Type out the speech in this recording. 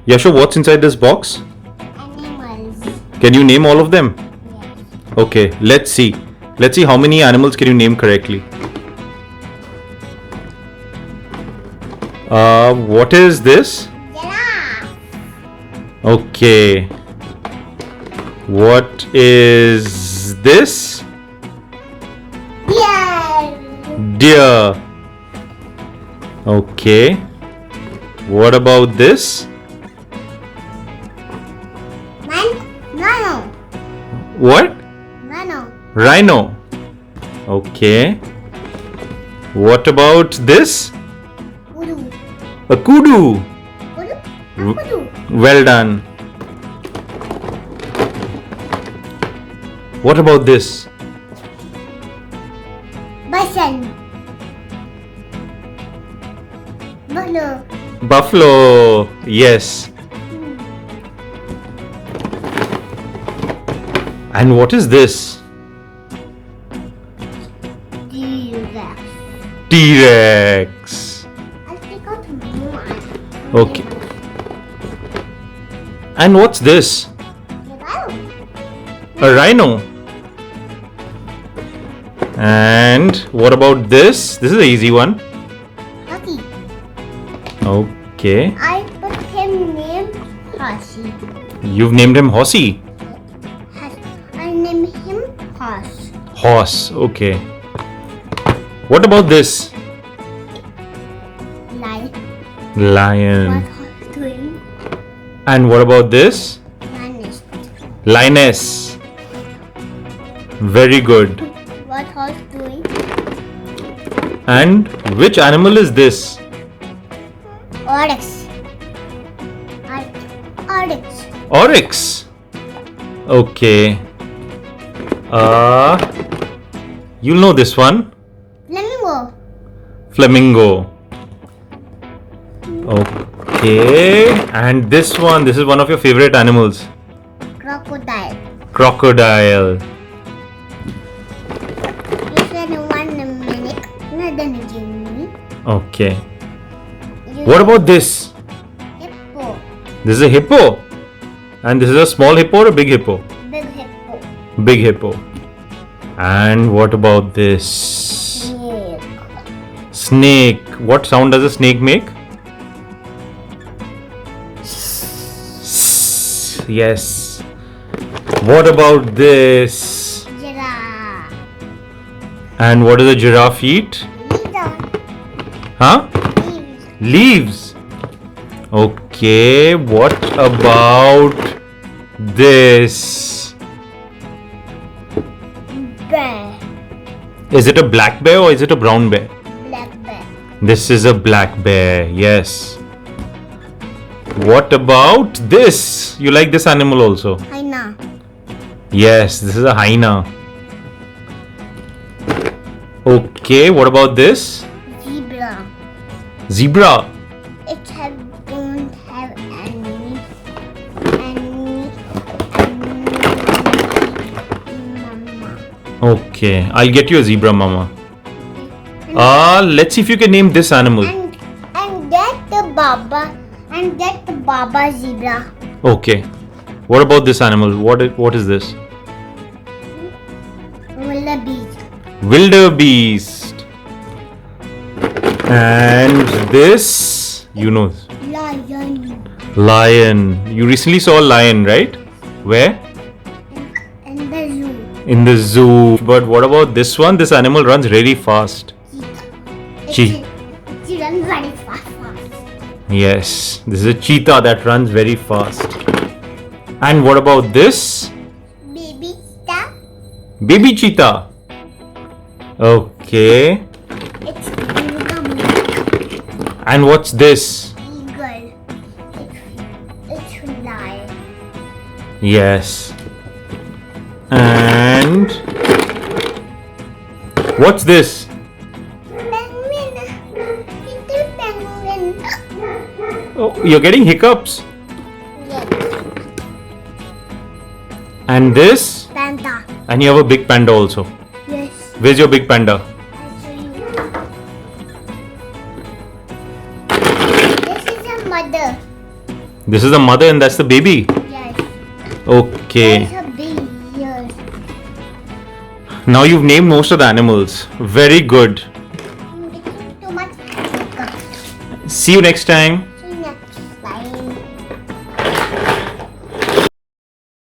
Yasho, what's inside this box? Animals. Can you name all of them? Yes. Okay, let's see. Let's see how many animals can you name correctly. What is this? Giraffe. Okay. What is this? Deer. Deer. Okay. What about this? Rhino. What? Rhino. Rhino. Okay. What about this? Kudu. A kudu. Kudu. Kudu. Well done. What about this? Bison. Buffalo. Buffalo. Yes. And what is this? Giraffe. T-Rex. I forgot one. Okay. And what's this? A rhino. And what about this? This is an easy one. Hockey. Okay. I put him named Horsey. You've named him Horsey. I named him Horse. Horse. Okay. What about this? Lion. Lion. What horse doing? And what about this? Lioness. Lioness. Very good. What horse doing? And which animal is this? Oryx. Oryx. Oryx. Okay. You'll know this one. Flamingo. Flamingo. Okay. And this is one of your favorite animals. Crocodile. Crocodile. You said 1 minute. Not then Jimmy. Okay. What about this? Hippo. This is a hippo. And this is a small hippo or a big hippo? Big hippo. Big hippo. And what about this? Snake. Snake. What sound does a snake make? Yes. What about this? Giraffe. And what does a giraffe eat? Huh? Leaves. Leaves. Okay. What about this? Bear. Is it a black bear or is it a brown bear? Black bear. This is a black bear. Yes. What about this? You like this animal also? Hyena. Yes, this is a hyena. Okay, what about this? Zebra. Zebra. It don't have any mama. Okay, I'll get you a zebra, mama. Let's see if you can name this animal. And get the Baba zebra. Okay. What about this animal? What is this? Wildebeest. Wildebeest. And this, you know, Lion. lion. You recently saw a lion, right? Where? In the zoo. In the zoo. But what about this one? This animal runs really fast. It runs very fast. Yes, this is a cheetah that runs very fast. And what about this? Baby star. Baby cheetah. Okay. It's eagle. And what's this? Eagle. It's lion. Yes. And what's this? Penguin. Little penguin. Oh, you're getting hiccups. Yes. And this? Panda. And you have a big panda also. Yes. Where's your big panda? I'll show you. This is a mother. This is the mother and that's the baby. Yes. Okay. There's a bee here. Now you've named most of the animals. Very good. Making too much makeup. See you next time.